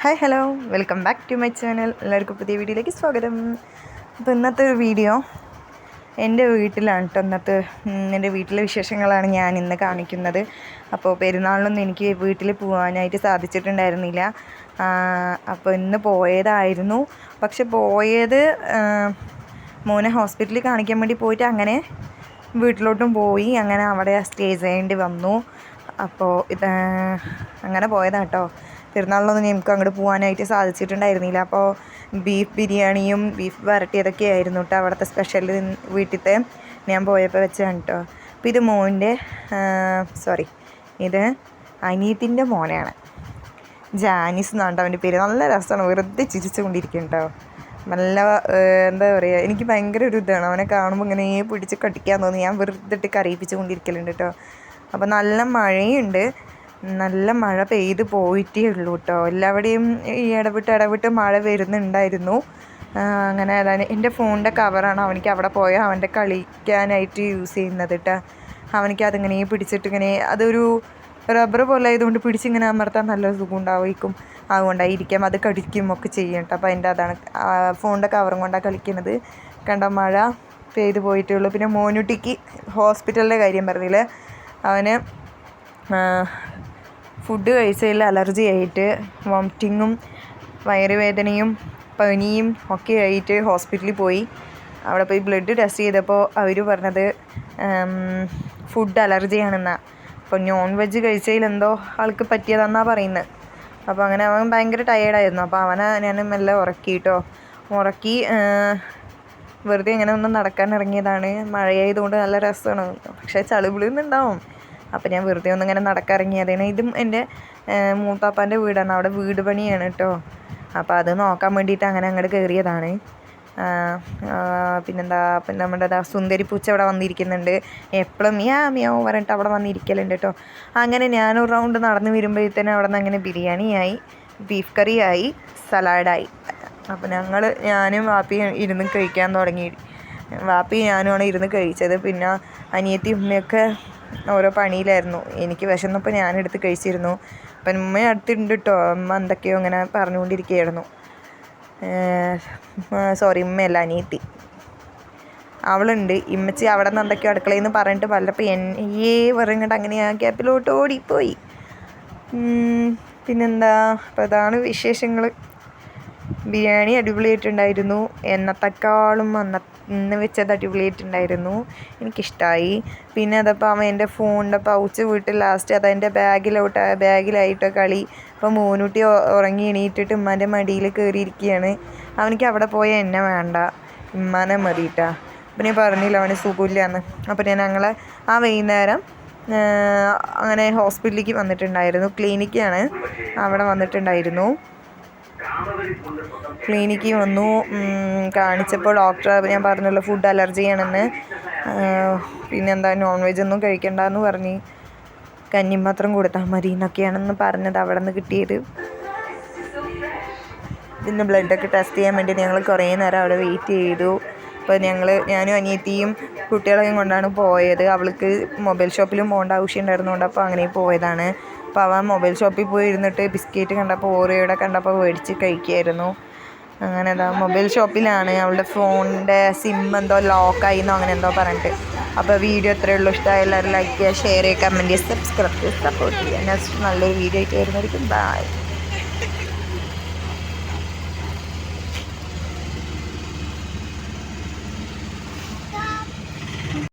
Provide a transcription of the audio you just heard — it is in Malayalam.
Hi hello welcome back to my channel. എല്ലാവർക്കും പുതിയ വീഡിയോയിലേക്ക് സ്വാഗതം. അപ്പോൾ ഇന്നത്തെ ഒരു വീഡിയോ എൻ്റെ വീട്ടിലാണ് കേട്ടോ. എൻ്റെ വീട്ടിലെ വിശേഷങ്ങളാണ് ഞാൻ ഇന്ന് കാണിക്കുന്നത്. അപ്പോൾ പെരുന്നാളിനൊന്നും എനിക്ക് വീട്ടിൽ പോകാനായിട്ട് സാധിച്ചിട്ടുണ്ടായിരുന്നില്ല. അപ്പോൾ ഇന്ന് പോയതായിരുന്നു. പക്ഷെ പോയത് മോനെ ഹോസ്പിറ്റലിൽ കാണിക്കാൻ വേണ്ടി പോയിട്ട് അങ്ങനെ വീട്ടിലോട്ടും പോയി, അങ്ങനെ അവിടെ സ്റ്റേ ചെയ്യേണ്ടി വന്നു. അപ്പോൾ അങ്ങനെ പോയതാണ് കേട്ടോ. പെരുന്നാളിനൊന്നും എനിക്ക് അങ്ങോട്ട് പോകാനായിട്ട് സാധിച്ചിട്ടുണ്ടായിരുന്നില്ല. അപ്പോൾ ബീഫ് ബിരിയാണിയും ബീഫ് വരട്ടിയതൊക്കെ ആയിരുന്നു കേട്ടോ അവിടുത്തെ സ്പെഷ്യൽ. വീട്ടിലത്തെ ഞാൻ പോയപ്പോൾ വെച്ചാണ് കേട്ടോ. അപ്പോൾ ഇത് മോൻ്റെ ഇത് അനിയത്തിൻ്റെ മോനാണ്, ജാനിസ് എന്നാണ് അവൻ്റെ പേര്. നല്ല രസമാണ്, വെറുതെ ചിരിച്ചു കൊണ്ടിരിക്കും കേട്ടോ. നല്ല എന്താ പറയുക, എനിക്ക് ഭയങ്കര ഒരു ഇതാണ് അവനെ കാണുമ്പോൾ ഇങ്ങനെ പിടിച്ച് കടിക്കാൻ തോന്നി. ഞാൻ വെറുതെ ഇട്ട് കരയിപ്പിച്ച് കൊണ്ടിരിക്കലുണ്ട് കേട്ടോ. അപ്പോൾ നല്ല മഴയുണ്ട്, നല്ല മഴ പെയ്ത് പോയിട്ടേ ഉള്ളൂ കേട്ടോ. എല്ലാവിടെയും ഈ ഇടവിട്ട് മഴ വരുന്നുണ്ടായിരുന്നു. അങ്ങനെ അതാണ് എൻ്റെ ഫോണിൻ്റെ കവറാണ് അവനിക്ക് അവിടെ പോയാൽ അവൻ്റെ കളിക്കാനായിട്ട് യൂസ് ചെയ്യുന്നത് കേട്ടോ. അവനിക്ക് അതിങ്ങനെ പിടിച്ചിട്ട് ഇങ്ങനെ അതൊരു റബ്ബർ പോലെ ആയതുകൊണ്ട് പിടിച്ചിങ്ങനെ അമർത്താൻ നല്ല സുഖം ഉണ്ടാവുമായിരിക്കും. അതുകൊണ്ടായിരിക്കാം അത് കടിക്കും ഒക്കെ ചെയ്യും കേട്ടോ. അപ്പോൾ അതിൻ്റെ അതാണ് ഫോണിൻ്റെ കവറും കൊണ്ടാണ് കളിക്കുന്നത്. കണ്ടോ, മഴ പെയ്ത് പോയിട്ടേ ഉള്ളൂ. പിന്നെ മോനുട്ടിക്ക് ഹോസ്പിറ്റലിൻ്റെ കാര്യം പറഞ്ഞില്ലേ, അവന് ഫുഡ് കഴിച്ചതിൽ അലർജി ആയിട്ട് വോമിറ്റിങ്ങും വയറുവേദനയും പനിയും ഒക്കെ ആയിട്ട് ഹോസ്പിറ്റലിൽ പോയി. അവിടെ പോയി ബ്ലഡ് ടെസ്റ്റ് ചെയ്തപ്പോൾ അവർ പറഞ്ഞത് ഫുഡ് അലർജിയാണെന്നാണ്. അപ്പോൾ നോൺ വെജ് കഴിച്ചതിൽ എന്തോ ആൾക്ക് പറ്റിയതെന്നാണ് പറയുന്നത്. അപ്പോൾ അങ്ങനെ അവൻ ഭയങ്കര ടയേർഡായിരുന്നു. അപ്പോൾ അവനെ ഞാൻ മെല്ലെ ഉറക്കി വെറുതെ ഇങ്ങനെ ഒന്ന് നടക്കാൻ ഇറങ്ങിയതാണ്. മഴയായതുകൊണ്ട് നല്ല രസമാണ്, പക്ഷേ ചളിപിളിന്നുണ്ടാവും. അപ്പോൾ ഞാൻ വെറുതെ ഒന്നിങ്ങനെ നടക്കിറങ്ങിയതാണ്. ഇതും എൻ്റെ മൂത്താപ്പാൻ്റെ വീടാണ്, അവിടെ വീട് പണിയാണ് കേട്ടോ. അപ്പോൾ അത് നോക്കാൻ വേണ്ടിയിട്ട് അങ്ങനെ അങ്ങോട്ട് കയറിയതാണ്. പിന്നെ നമ്മുടെ സുന്ദരി പൂച്ച അവിടെ വന്നിരിക്കുന്നുണ്ട്. എപ്പോഴും മിയാവ് പറഞ്ഞിട്ട് അവിടെ വന്നിരിക്കലുണ്ട് കേട്ടോ. അങ്ങനെ ഞാനൊരു റൗണ്ട് നടന്ന് വരുമ്പോഴത്തേനും അവിടെ നിന്ന് അങ്ങനെ ബിരിയാണിയായി, ബീഫ് കറിയായി, സലാഡായി. അപ്പോൾ ഞാനും വാപ്പിയും ഇരുന്ന് കഴിക്കാൻ തുടങ്ങി. വാപ്പി ഞാനുമാണ് ഇരുന്ന് കഴിച്ചത്. പിന്നെ അനിയത്തി ഉമ്മയൊക്കെ ഓരോ പണിയിലായിരുന്നു. എനിക്ക് വിശന്നപ്പോൾ ഞാനെടുത്ത് കഴിച്ചിരുന്നു. അപ്പം ഉമ്മ അടുത്തുണ്ട് കേട്ടോ. അമ്മ എന്തൊക്കെയോ അങ്ങനെ പറഞ്ഞുകൊണ്ടിരിക്കുകയായിരുന്നു. ഉമ്മയല്ല, അനിയത്തി അവളുണ്ട്. ഇമ്മച്ചി അവിടെ നിന്ന് എന്തൊക്കെയോ അടുക്കളയിൽ നിന്ന് പറഞ്ഞിട്ട് വല്ലപ്പോൾ പറഞ്ഞിട്ട് അങ്ങനെ ആ ഗ്യാപ്പിലോട്ട് ഓടിപ്പോയി. പിന്നെന്താ, അപ്പോൾ അതാണ് വിശേഷങ്ങൾ. ബിരിയാണി അടിപൊളിയായിട്ടുണ്ടായിരുന്നു. എന്നത്തെക്കാളും ഇന്ന് വെച്ചത് അടിപൊളിയായിട്ടുണ്ടായിരുന്നു, എനിക്കിഷ്ടമായി. പിന്നെ അതപ്പോൾ അവൻ എൻ്റെ ഫോണിൻ്റെ പൗച്ച് വീട്ടിൽ ലാസ്റ്റ് അതെൻ്റെ ബാഗിലായിട്ട് കളി. അപ്പോൾ മോനൂട്ടി ഉറങ്ങി എണീറ്റിട്ട് ഉമ്മാൻ്റെ മടിയിൽ കയറിയിരിക്കുകയാണ്. അവനിക്ക് അവിടെ പോയാൽ എന്നെ വേണ്ട, ഉമ്മാനെ മതിയിട്ടാ. അപ്പം ഞാൻ പറഞ്ഞില്ല അവന് സുഖമില്ലാന്ന്. അപ്പോൾ ഞങ്ങൾ ആ വൈകുന്നേരം അങ്ങനെ ഹോസ്പിറ്റലിലേക്ക് വന്നിട്ടുണ്ടായിരുന്നു. ക്ലിനിക്കാണ്, അവിടെ വന്നിട്ടുണ്ടായിരുന്നു. ക്ലിനിക്കിൽ വന്നു. കാണിച്ചപ്പോൾ ഡോക്ടർ ഞാൻ പറഞ്ഞല്ലോ ഫുഡ് അലർജിയാണെന്ന്. പിന്നെന്താ നോൺ വെജ് ഒന്നും കഴിക്കണ്ടെന്ന് പറഞ്ഞ് കഞ്ഞി മാത്രം കൊടുത്താൽ മതി എന്നൊക്കെയാണെന്ന് പറഞ്ഞത് അവിടെ നിന്ന് കിട്ടിയത്. പിന്നെ ബ്ലഡൊക്കെ ടെസ്റ്റ് ചെയ്യാൻ വേണ്ടി ഞങ്ങൾ കുറേ നേരം അവിടെ വെയിറ്റ് ചെയ്തു. അപ്പോൾ ഞാനും അനിയത്തിയും കുട്ടികളെയും കൊണ്ടാണ് പോയത്. അവൾക്ക് മൊബൈൽ ഷോപ്പിലും പോകേണ്ട ആവശ്യം ഉണ്ടായിരുന്നുകൊണ്ട് അപ്പോൾ അങ്ങനെ പോയതാണ്. അപ്പോൾ അവൻ മൊബൈൽ ഷോപ്പിൽ പോയി ഇരുന്നിട്ട് ബിസ്ക്കറ്റ് കണ്ടപ്പോൾ ഓറിയോടെ കണ്ടപ്പോൾ മേടിച്ച് കഴിക്കുമായിരുന്നു. അങ്ങനെ മൊബൈൽ ഷോപ്പിലാണ്. അവളുടെ ഫോണിൻ്റെ സിം എന്തോ ലോക്കായി എന്നോ അങ്ങനെ എന്തോ പറഞ്ഞിട്ട്. അപ്പോൾ വീഡിയോ ഇത്രയേ ഉള്ളൂ. ഇഷ്ടമായി എല്ലാവരും ലൈക്ക് ചെയ്യുക, ഷെയർ ചെയ്യുക, കമൻറ്റ് ചെയ്യുക, സബ്സ്ക്രൈബ് ചെയ്യുക, സപ്പോർട്ട് ചെയ്യുക. നെക്സ്റ്റ് നല്ലൊരു വീഡിയോ ആയിട്ട് വരുന്നതായിരിക്കും. ബൈ.